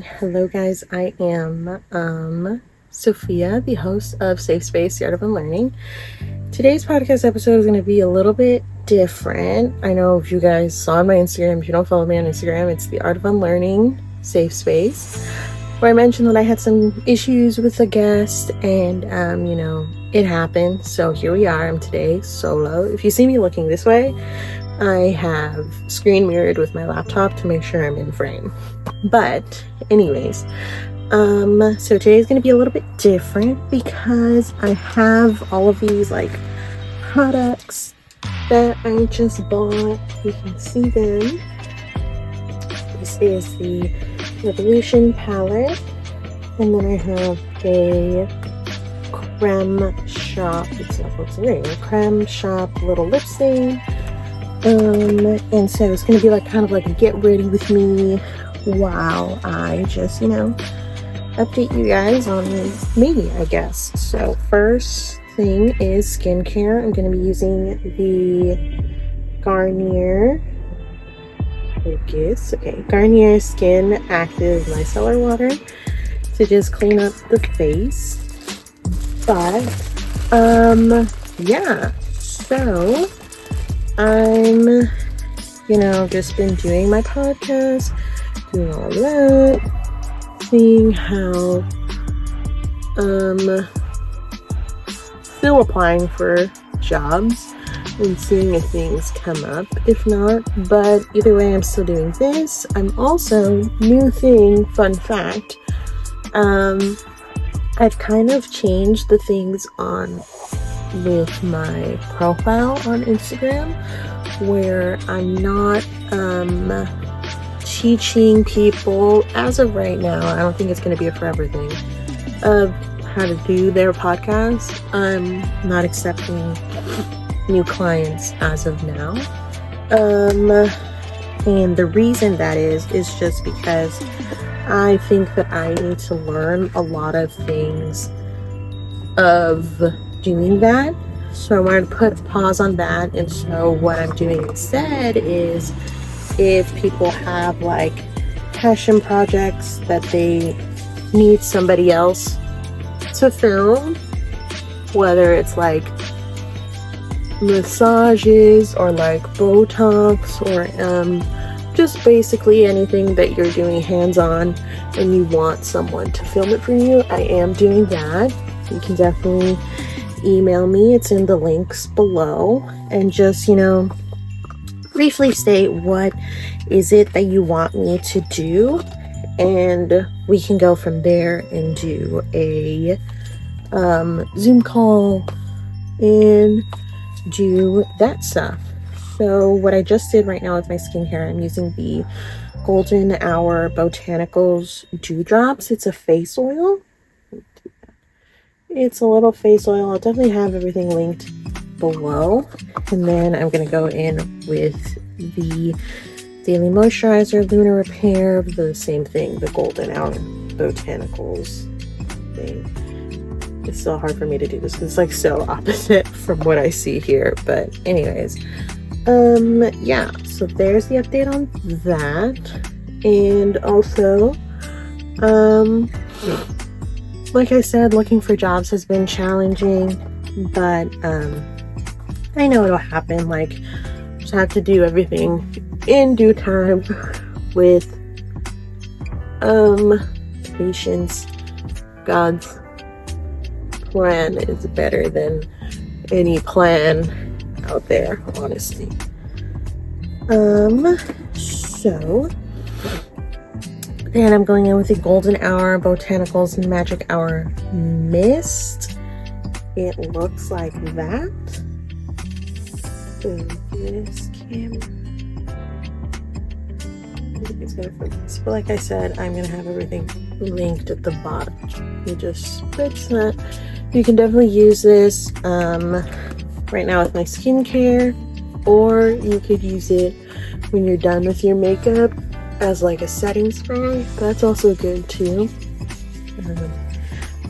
Hello guys, I am Sophia, the host of Safe Space, the Art of Unlearning. Today's podcast episode is going to be a little bit different. I know if you guys saw on my Instagram, if you don't follow me on Instagram, it's the Art of Unlearning Safe Space, where I mentioned that I had some issues with a guest and it happened. So here we are. I'm today solo. If you see me looking this way, I have screen mirrored with my laptop to make sure I'm in frame. But anyways, so today's gonna be a little bit different because I have all of these like products that I just bought. You can see them. This is the Revolution palette, and then I have a Creme shop. It's a Creme shop little lip stain. And so it's gonna be like kind of like a get ready with me while I just update you guys on me, I guess. So first thing is skincare. I'm gonna be using the Garnier Garnier SkinActive Micellar water to just clean up the face. But yeah, so I'm just been doing my podcast, doing all that, seeing how still applying for jobs and seeing if things come up. If not, but either way, I'm still doing this. I'm also, new thing, fun fact, I've kind of changed the things on with my profile on Instagram, where I'm not teaching people as of right now. I don't think it's going to be a forever thing of how to do their podcast. I'm not accepting new clients as of now, and the reason that is just because I think that I need to learn a lot of things of doing that. So I wanted to put a pause on that, and so what I'm doing instead is, if people have like passion projects that they need somebody else to film, whether it's like massages or like Botox or just basically anything that you're doing hands-on and you want someone to film it for you, I am doing that. You can definitely email me, it's in the links below, and just briefly state what is it that you want me to do, and we can go from there and do a Zoom call and do that stuff. So what I just did right now with my skincare, I'm using the Golden Hour Botanicals Dewdrops. It's a face oil. It's a little face oil. I'll definitely have everything linked below. And then I'm going to go in with the Daily Moisturizer, Lunar Repair, the same thing, the Golden Hour Botanicals thing. It's so hard for me to do this because it's like so opposite from what I see here. But anyways, yeah, so there's the update on that. And also, like I said, looking for jobs has been challenging, but I know it'll happen. Like, just have to do everything in due time with patience. God's plan is better than any plan out there, honestly. So then I'm going in with the Golden Hour Botanicals Magic Hour Mist. It looks like that. So this camera, it's gonna focus. But like I said, I'm gonna have everything linked at the bottom. You just spritz that. You can definitely use this right now with my skincare, or you could use it when you're done with your makeup as like a setting spray. That's also good too.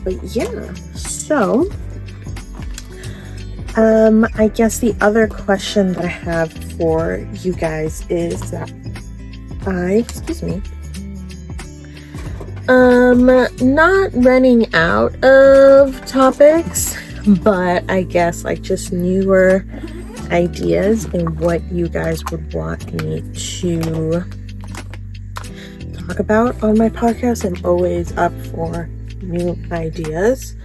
But yeah, so I guess the other question that I have for you guys is that Not running out of topics, but I guess like just newer ideas and what you guys would want me to talk about on my podcast. I'm always up for new ideas.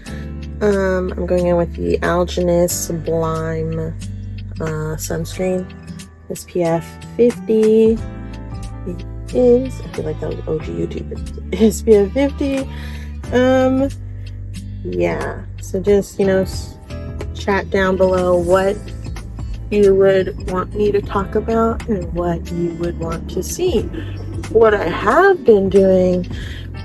I'm going in with the Algenists Sublime Sunscreen SPF 50. It is, I feel like that was OG YouTube, SPF 50. Yeah, so just, you know, chat down below what you would want me to talk about and what you would want to see. What I have been doing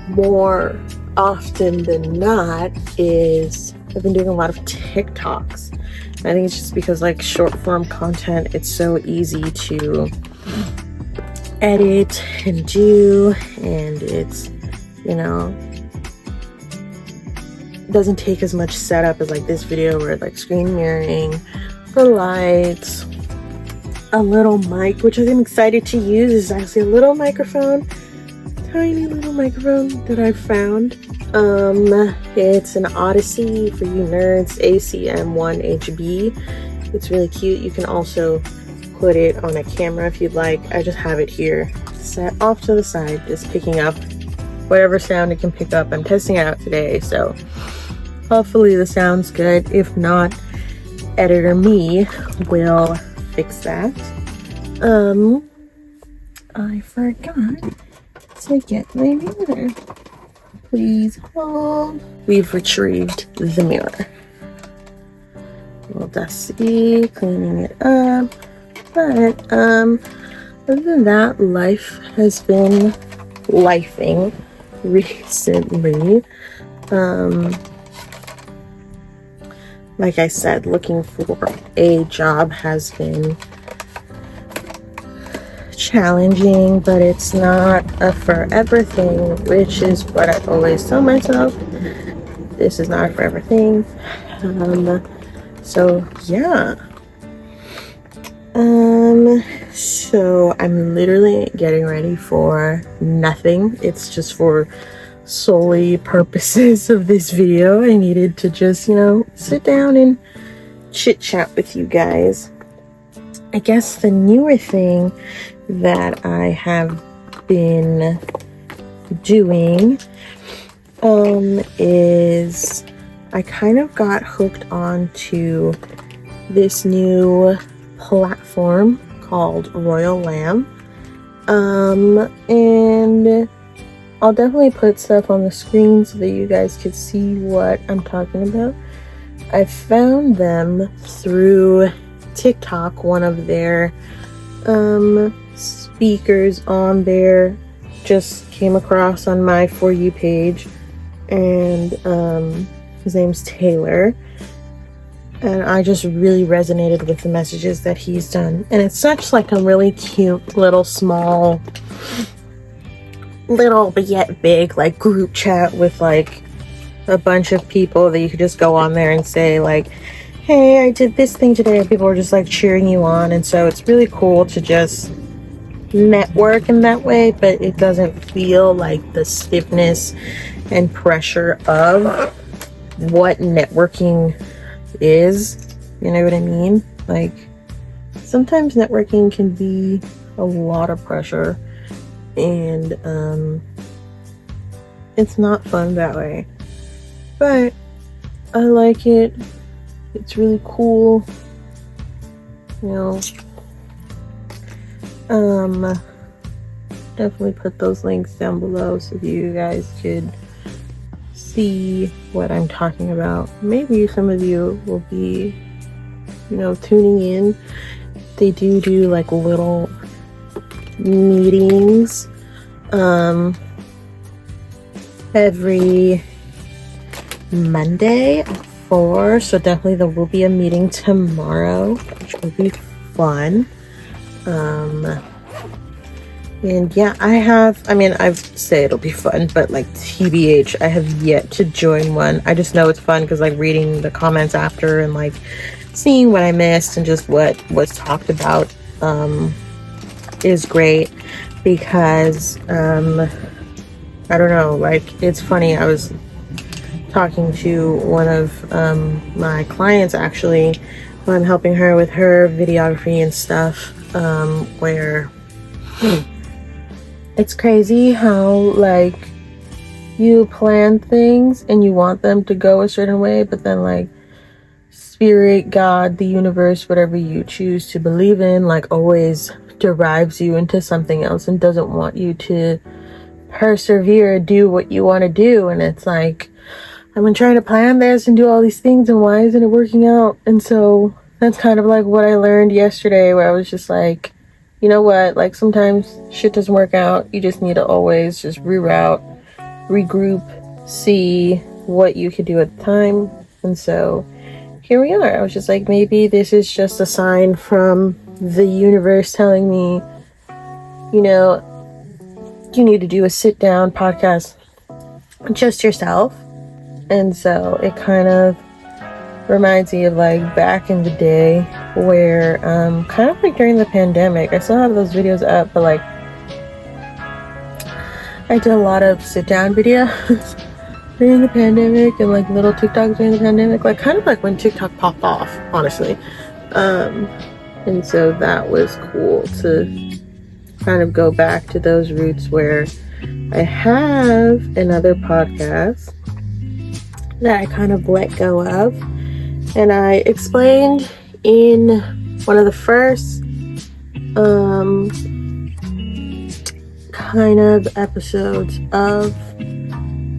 more often than not is I've been doing a lot of TikToks. I think it's just because like short form content, it's so easy to edit and do, and it's, you know, doesn't take as much setup as like this video where like screen mirroring, the lights, a little mic, which I'm excited to use. Is actually a little microphone, tiny little microphone that I found. It's an Odyssey for you nerds, ACM1HB. It's really cute. You can also put it on a camera if you'd like. I just have it here set off to the side, just picking up whatever sound it can pick up. I'm testing it out today, so hopefully the sound's good. If not, editor me will fix that. I forgot to get my mirror. Please hold. We've retrieved the mirror. A little dusty, cleaning it up. But other than that, life has been lifing recently. Like I said, looking for a job has been challenging, but it's not a forever thing, which is what I always tell myself. This is not a forever thing. So yeah. So I'm literally getting ready for nothing. It's just for solely purposes of this video. I needed to just, you know, sit down and chit chat with you guys. I guess the newer thing that I have been doing is I kind of got hooked on to this new platform called Royal Lamb, and I'll definitely put stuff on the screen so that you guys could see what I'm talking about. I found them through TikTok. One of their speakers on there just came across on my For You page, and his name's Taylor, and I just really resonated with the messages that he's done. And it's such like a really cute little small, little but yet big like group chat with like a bunch of people that you could just go on there and say like, hey, I did this thing today, and people are just like cheering you on. And so it's really cool to just network in that way, but it doesn't feel like the stiffness and pressure of what networking is. You know what I mean? Like sometimes networking can be a lot of pressure, and it's not fun that way, but I like it. It's really cool, you know. Definitely put those links down below so you guys could see what I'm talking about. Maybe some of you will be, you know, tuning in. They do like little meetings every Monday at 4, so definitely there will be a meeting tomorrow, which will be fun. And yeah, I've said it'll be fun, but like TBH, I have yet to join one. I just know it's fun because like reading the comments after and like seeing what I missed and just what was talked about is great, because I don't know, like, it's funny. I was talking to one of my clients, actually, when I'm helping her with her videography and stuff, where it's crazy how, like, you plan things and you want them to go a certain way, but then, like, spirit, God, the universe, whatever you choose to believe in, like, always derives you into something else and doesn't want you to persevere, do what you want to do. And it's like, I've been trying to plan this and do all these things, and why isn't it working out? And so that's kind of like what I learned yesterday, where I was just like, you know what, like, sometimes shit doesn't work out. You just need to always just reroute, regroup, see what you could do at the time. And so here we are. I was just like, maybe this is just a sign from the universe telling me, you know, you need to do a sit down podcast just yourself. And so it kind of reminds me of, like, back in the day where kind of like during the pandemic, I still have those videos up, but like I did a lot of sit down videos during the pandemic, and like little TikToks during the pandemic, like kind of like when TikTok popped off, honestly. And so that was cool to kind of go back to those roots, where I have another podcast that I kind of let go of, and I explained in one of the first kind of episodes of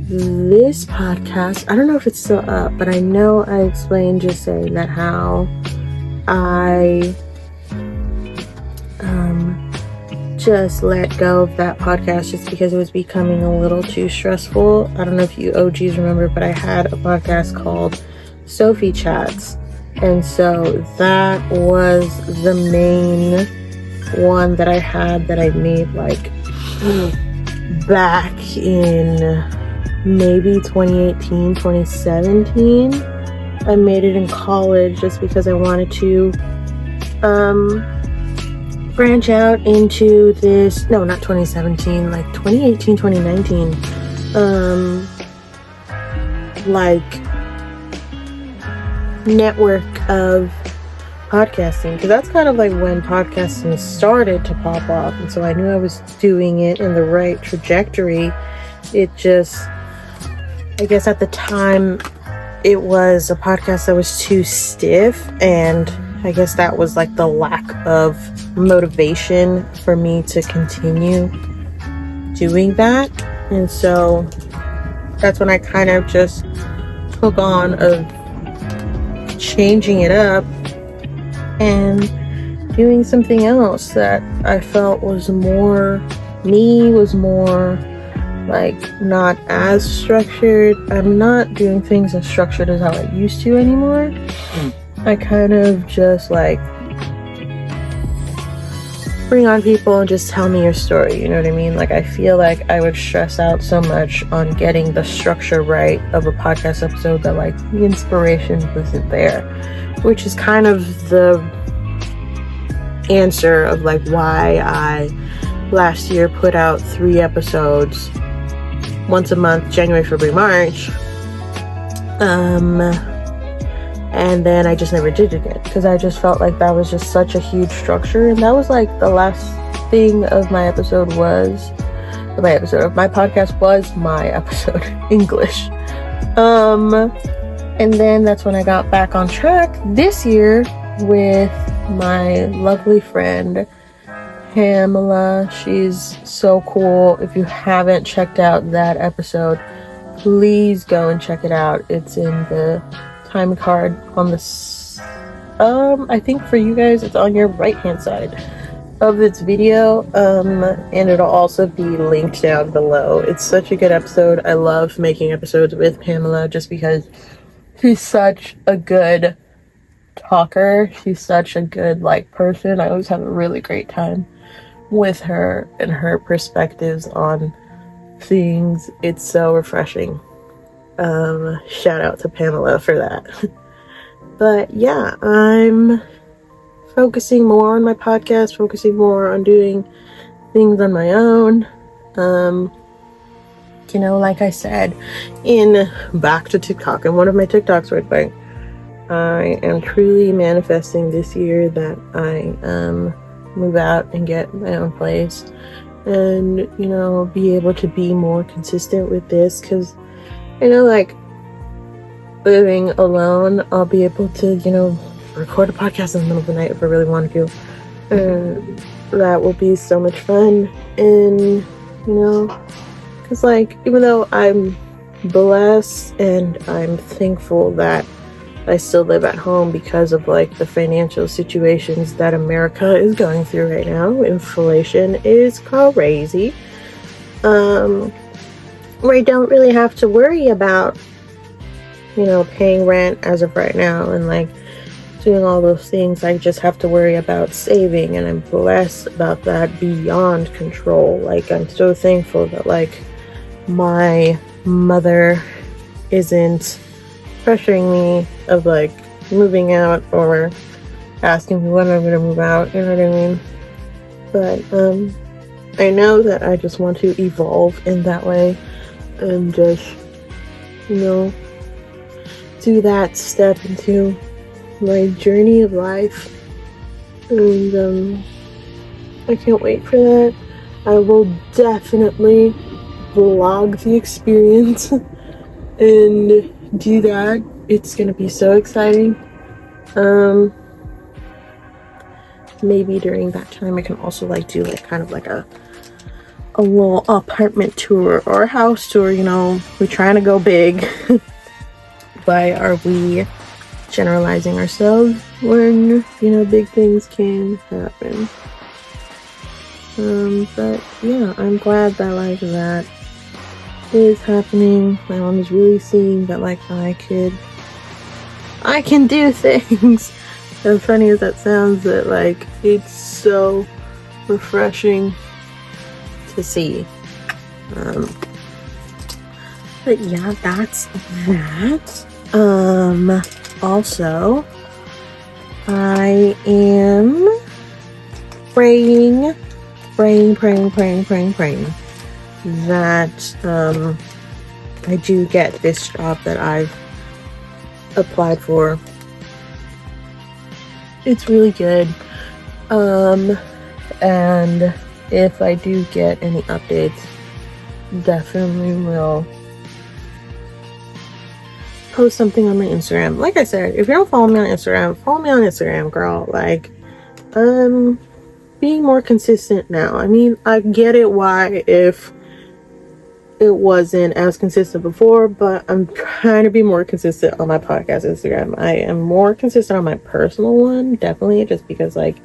this podcast. I don't know if it's still up, but I know I explained just saying that how I just let go of that podcast just because it was becoming a little too stressful. I don't know if you OGs remember, but I had a podcast called Sophie Chats, and so that was the main one that I had that I made like back in maybe 2018, 2017. I made it in college just because I wanted to branch out into this, no, not 2017, like 2018, 2019, like network of podcasting, because that's kind of like when podcasting started to pop off. And so I knew I was doing it in the right trajectory. It just, I guess at the time, it was a podcast that was too stiff, and I guess that was like the lack of motivation for me to continue doing that. And so that's when I kind of just took on of changing it up and doing something else that I felt was more me, was more like not as structured. I'm not doing things as structured as how I used to anymore. I kind of just like bring on people and just tell me your story, you know what I mean? Like, I feel like I would stress out so much on getting the structure right of a podcast episode that like the inspiration wasn't there, which is kind of the answer of like why I last year put out 3 episodes once a month, January, February, March, and then I just never did it again because I just felt like that was just such a huge structure. And that was like the last thing of my episode was my podcast was my episode English. And then that's when I got back on track this year with my lovely friend Pamela. She's so cool. If you haven't checked out that episode, please go and check it out. It's in the time card on the I think for you guys it's on your right hand side of this video, and it'll also be linked down below. It's such a good episode. I love making episodes with Pamela just because she's such a good talker. She's such a good like person. I always have a really great time with her and her perspectives on things. It's so refreshing. Shout out to Pamela for that. But yeah, I'm focusing more on my podcast, focusing more on doing things on my own. you know, like I said in back to TikTok, and one of my TikToks was like, I am truly manifesting this year that I move out and get my own place, and, you know, be able to be more consistent with this, because I know, like, living alone, I'll be able to, you know, record a podcast in the middle of the night if I really want to, and that will be so much fun. And, you know, because, like, even though I'm blessed and I'm thankful that I still live at home because of, like, the financial situations that America is going through right now, inflation is crazy, where I don't really have to worry about, you know, paying rent as of right now and, like, doing all those things. I just have to worry about saving, and I'm blessed about that beyond control. Like, I'm so thankful that, like, my mother isn't pressuring me of, like, moving out or asking me when I'm gonna move out, you know what I mean? But I know that I just want to evolve in that way and just, you know, do that step into my journey of life. And I can't wait for that. I will definitely vlog the experience and do that. It's gonna be so exciting. Maybe during that time I can also, like, do, like, kind of like a little apartment tour or a house tour. You know, we're trying to go big. Why are we generalizing ourselves when, you know, big things can happen? But yeah, I'm glad that, like, that is happening. My mom is really seeing that, like, I can do things. As funny as that sounds, that, like, it's so refreshing to see. But yeah, that's that. Also, I am praying that I do get this job that I've applied for. It's really good. And if I do get any updates, definitely will post something on my Instagram. Like I said, if you don't follow me on Instagram, follow me on Instagram, girl. Like, being more consistent now. I mean, I get it why if it wasn't as consistent before, but I'm trying to be more consistent on my podcast Instagram. I am more consistent on my personal one, definitely, just because, like,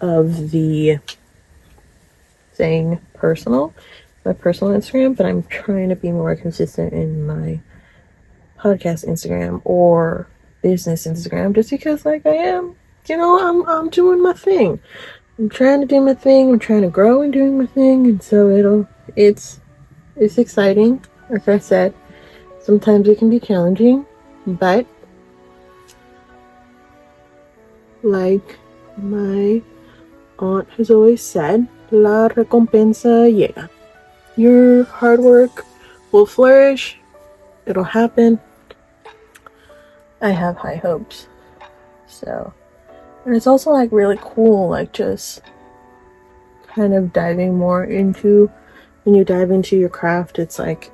of the saying personal, my personal Instagram, but I'm trying to be more consistent in my podcast Instagram or business Instagram, just because, like, I am, you know, I'm doing my thing. I'm trying to do my thing. I'm trying to grow and doing my thing, and so it's exciting. Like I said, sometimes it can be challenging, but like my aunt has always said, la recompensa llega. Your hard work will flourish. It'll happen. I have high hopes. So, and it's also, like, really cool, like, just kind of diving more into, when you dive into your craft, it's, like,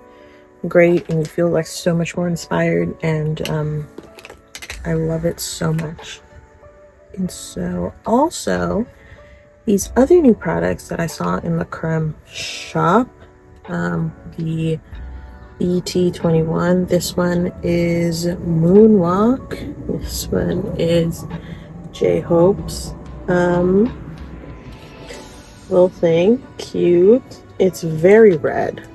great, and you feel, like, so much more inspired, and I love it so much. And so also these other new products that I saw in the Creme shop, the BT21, this one is Moonwalk, this one is J-Hope's little thing. Cute. It's very red,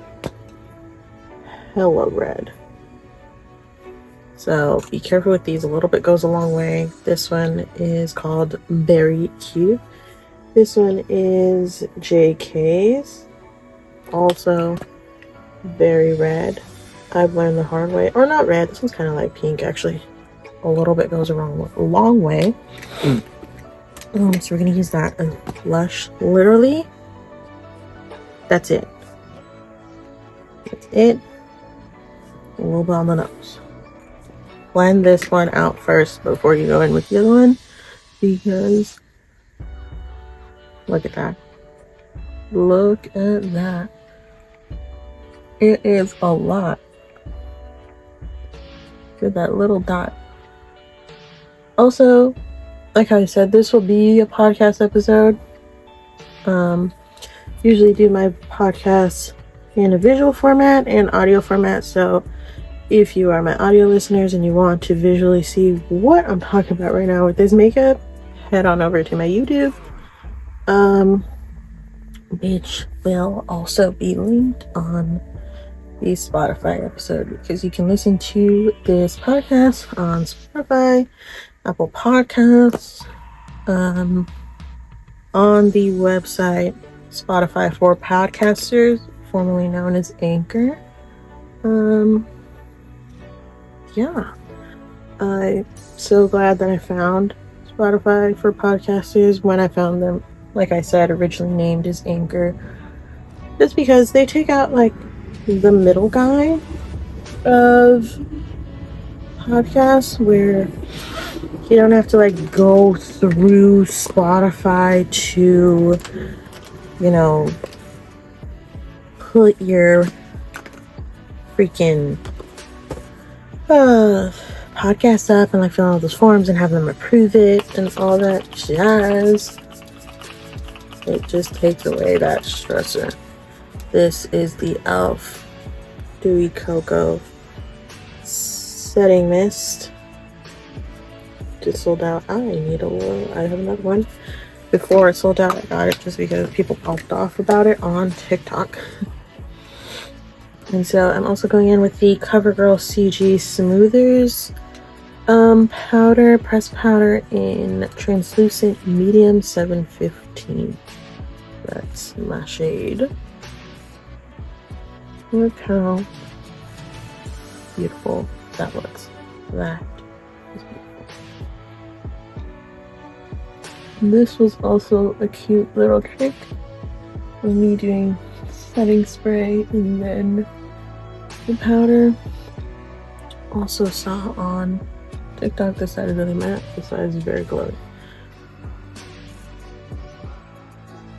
hella red, so be careful with these. A little bit goes a long way. This one is called Berry Cute. This one is JK's, also very red. I've learned the hard way, or not red, this one's kind of like pink actually. A little bit goes a long way. So we're gonna use that and blush. Literally, that's it. it. A little bit on the nose. Blend this one out first before you go in with the other one, because look at that. Look at that. It is a lot. Look at that little dot. Also, like I said, this will be a podcast episode. Usually do my podcasts in a visual format and audio format, so if you are my audio listeners and you want to visually see what I'm talking about right now with this makeup, head on over to my YouTube, which will also be linked on the Spotify episode, because you can listen to this podcast on Spotify, Apple Podcasts, on the website Spotify for Podcasters, formerly known as Anchor. Yeah, I'm so glad that I found Spotify for Podcasters when I found them, like I said, originally named as Anchor, just because they take out like the middle guy of podcasts, where you don't have to like go through Spotify to, you know, put your freaking podcast up and like fill out all those forms and have them approve it and all that jazz. It just takes away that stressor. This is the e.l.f. Dewy Cocoa Setting Mist. Just sold out. I have another one. Before it sold out, I got it just because people popped off about it on TikTok. And so I'm also going in with the Covergirl CG Smoothers powder, pressed powder in translucent medium 715. That's my shade. Look how beautiful that looks. That is beautiful. This was also a cute little trick of me doing setting spray and then the powder. Also saw on TikTok this side is really matte, this side is very glowy.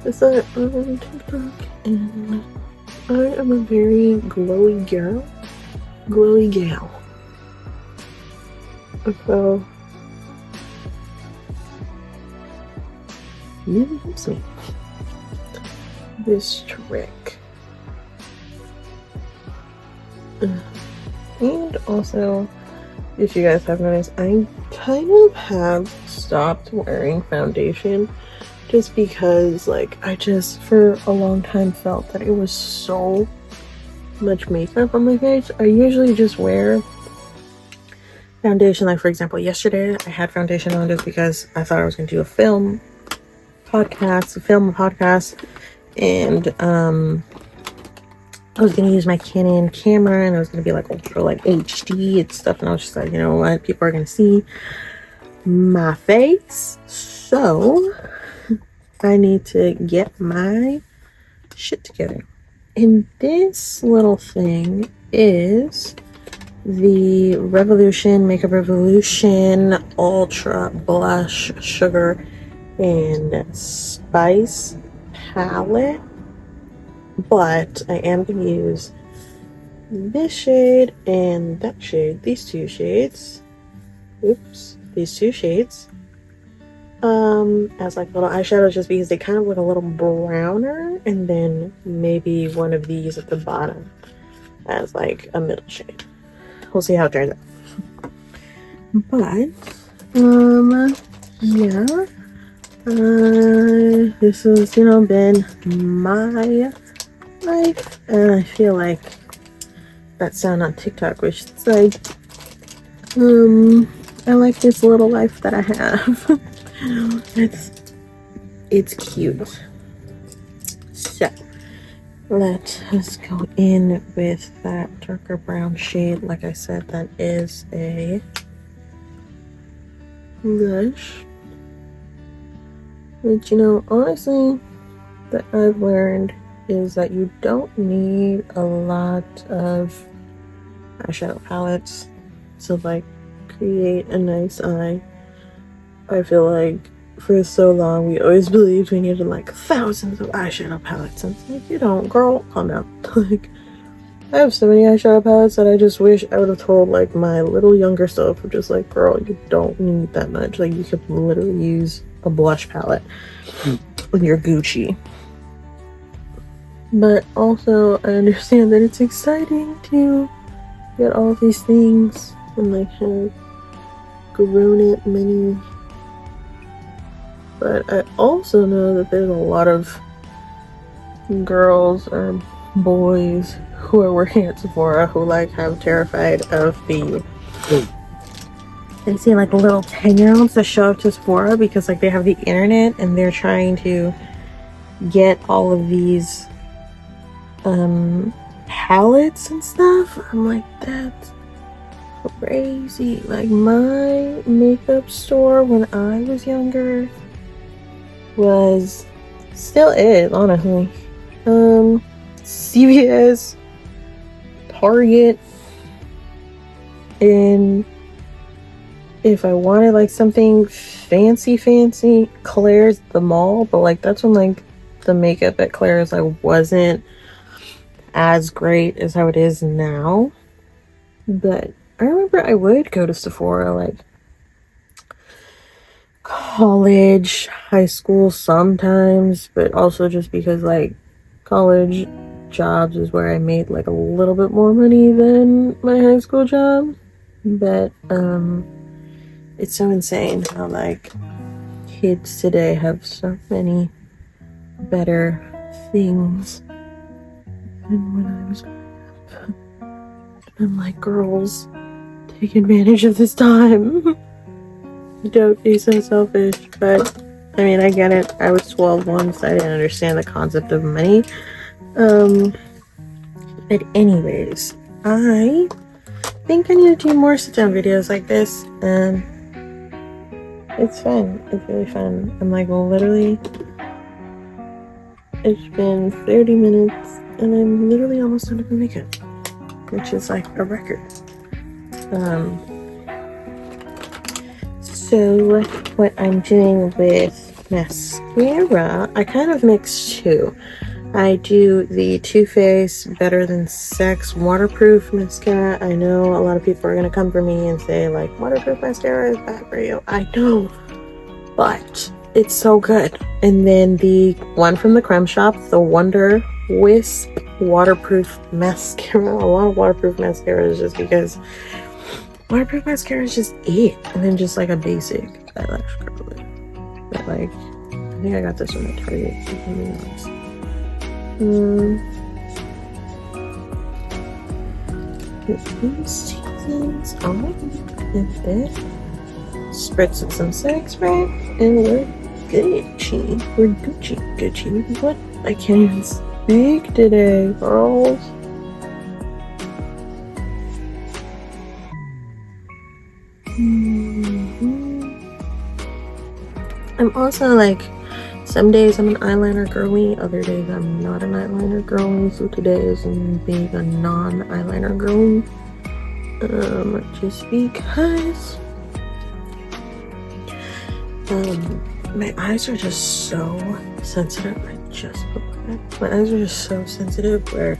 This side on TikTok, and I am a very glowy gal. So really helps me. This trick. And also, if you guys have noticed, I kind of have stopped wearing foundation just because, like, I just for a long time felt that it was so much makeup on my face. I usually just wear foundation. Like, for example, yesterday I had foundation on just because I thought I was going to do a film a podcast, and I was going to use my Canon camera, and I was going to be like ultra like HD and stuff, and I was just like, you know what, people are going to see my face, so I need to get my shit together. And this little thing is the Makeup Revolution Ultra Blush Sugar and Spice palette, but I am going to use this shade and that shade, these two shades, as like little eyeshadows, just because they kind of look a little browner, and then maybe one of these at the bottom as like a middle shade. We'll see how it turns out. But yeah, this has, you know, been my life, and I feel like that sound on TikTok, which is like, I like this little life that I have. It's cute. So let us go in with that darker brown shade. Like I said, that is a blush, which, you know, honestly, that I've learned is that you don't need a lot of eyeshadow palettes to like create a nice eye. I feel like for so long we always believed we needed like thousands of eyeshadow palettes, and it's like, you don't, girl, calm down. Like, I have so many eyeshadow palettes that I just wish I would have told like my little younger self, of just like, girl, you don't need that much. Like, you could literally use a blush palette with your Gucci. But also I understand that it's exciting to get all these things and like have grown it many. But I also know that there's a lot of girls or boys who are working at Sephora who like have terrified of the they see like little 10-year-olds that show up to Sephora because like they have the internet and they're trying to get all of these palettes and stuff. I'm like, that's crazy. Like, my makeup store when I was younger was, still is, honestly, CVS, Target, and if I wanted like something fancy, Claire's the mall. But like, that's when like the makeup at Claire's like wasn't as great as how it is now. But I remember I would go to Sephora like college, high school sometimes, but also just because like college jobs is where I made like a little bit more money than my high school job. But it's so insane how like kids today have so many better things than when I was growing up. I'm like, girls, take advantage of this time. Don't be so selfish. But I mean, I get it. I was 12 once. I didn't understand the concept of money. But anyways, I think I need to do more sit-down videos like this. It's fun. It's really fun. I'm like, well, literally, it's been 30 minutes and I'm literally almost done with my makeup, which is like a record. So what I'm doing with mascara, I kind of mix two. I do the Too Faced Better Than Sex waterproof mascara. I know a lot of people are gonna come for me and say like, waterproof mascara is bad for you. I know, but it's so good. And then the one from the Creme shop, the Wonder Wisp waterproof mascara. A lot of waterproof mascaras just because waterproof mascara is just it. And then just like a basic eyelash curler. But like, I think I got this one at Target. Seasons on and then spritz with some setting spray and we're Gucci. We're Gucci. What? I can't even speak today, girls. I'm also like, some days I'm an eyeliner girly, other days I'm not an eyeliner girly. So today is being a non-eyeliner girly. Just because my eyes are just so sensitive. My eyes are just so sensitive where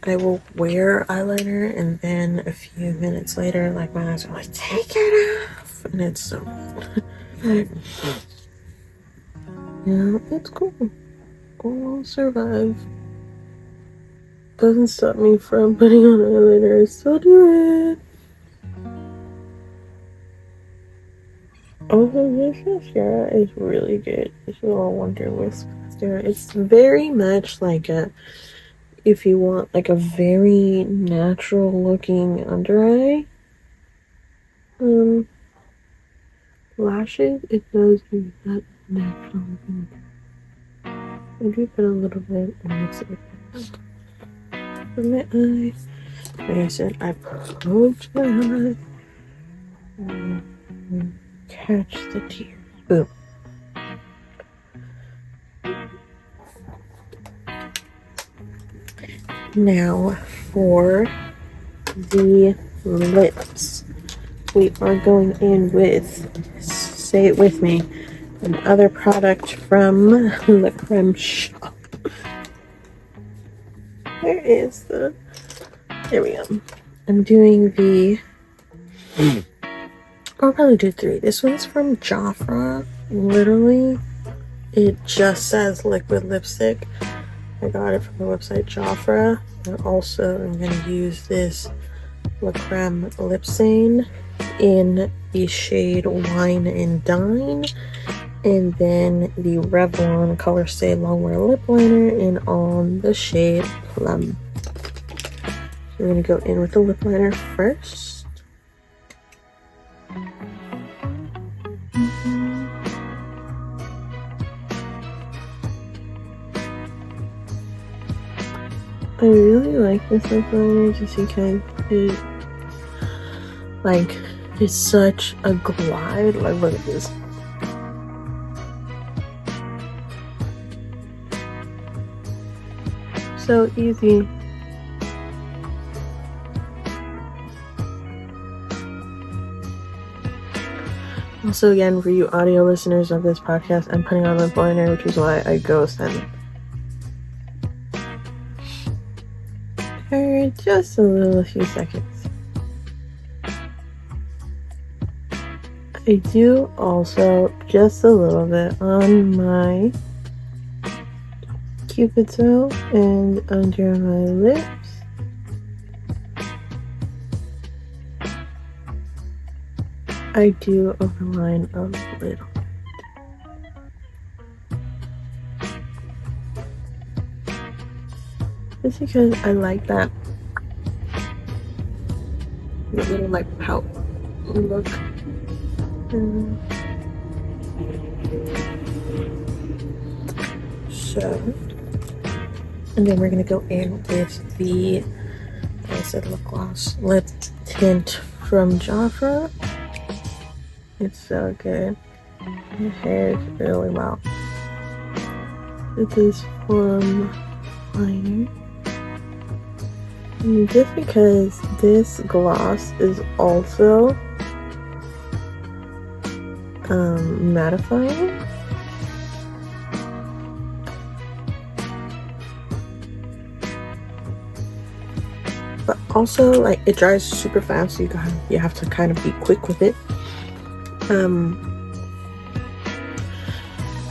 I will wear eyeliner and then a few minutes later, like, my eyes are like, take it off, and it's so yeah, it's cool. I'll survive. Doesn't stop me from putting on eyeliner. I still do it. Also, this mascara is really good. This little Wonder Wisp mascara. It's very much like a, if you want like a very natural looking under eye lashes, it does give that natural looking. I do put a little bit and mix it for my eye. Like I said, I poked my eye and catch the tears. Boom. Now for the lips, we are going in with, say it with me, another product from the Creme shop. There we go. I'm doing the, I'll probably do 3. This one's from Jafra. Literally, it just says liquid lipstick. I got it from the website Jafra. And also, I'm going to use this La Creme Lip Stain in the shade Wine and Dine. And then the Revlon Colorstay Longwear Lip Liner on the shade Plum. So we're going to go in with the lip liner first. I really like this lip liner just because it's such a glide. Like, look at this. So easy. Also, again, for you audio listeners of this podcast, I'm putting on lip liner, which is why I ghost and for just a few seconds. I do also just a little bit on my Cupid's bow and under my lips. I do overline a little. Just because I like that little like pout look. And then we're gonna go in with the, like I said, lip gloss lip tint from Jafra. It's so good. It hairs really well. This is from Liner. And just because this gloss is also mattifying, but also like it dries super fast, so you have to kind of be quick with it.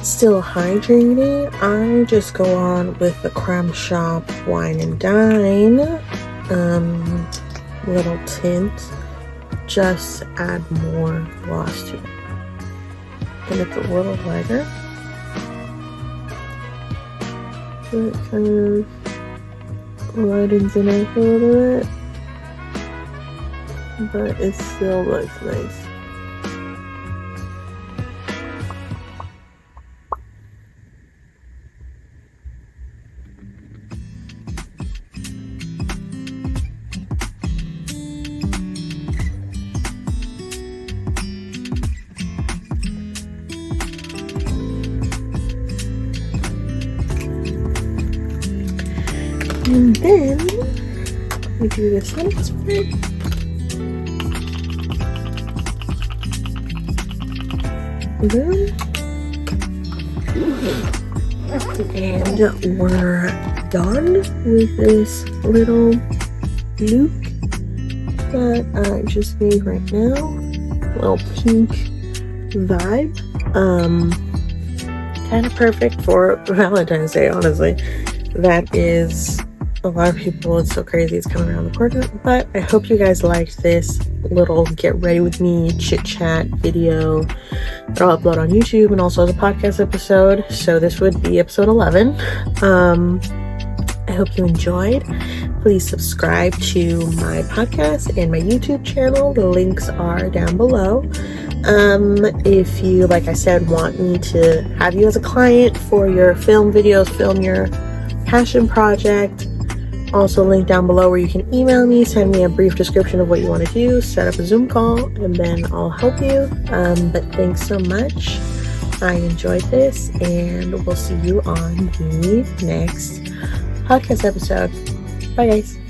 Still hydrating. I just go on with the Creme Shop Wine and Dine little tint, just add more gloss to it, and it's a little lighter, so it kind of lightens it up a little bit, but it still looks nice. And then we do the sunscreen. And we're done with this little look that I just made right now. Little pink vibe. Kind of perfect for Valentine's Day, honestly. That is, a lot of people, it's so crazy it's coming around the corner, but I hope you guys liked this little get ready with me chit chat video that I'll upload on YouTube and also as a podcast episode. So this would be episode 11. I hope you enjoyed. Please subscribe to my podcast and my YouTube channel. The links are down below. If you, like I said, want me to have you as a client for your film videos, film your passion project, also link down below where you can email me, send me a brief description of what you want to do, set up a Zoom call, and then I'll help you. But thanks so much. I enjoyed this, and we'll see you on the next podcast episode. Bye, guys.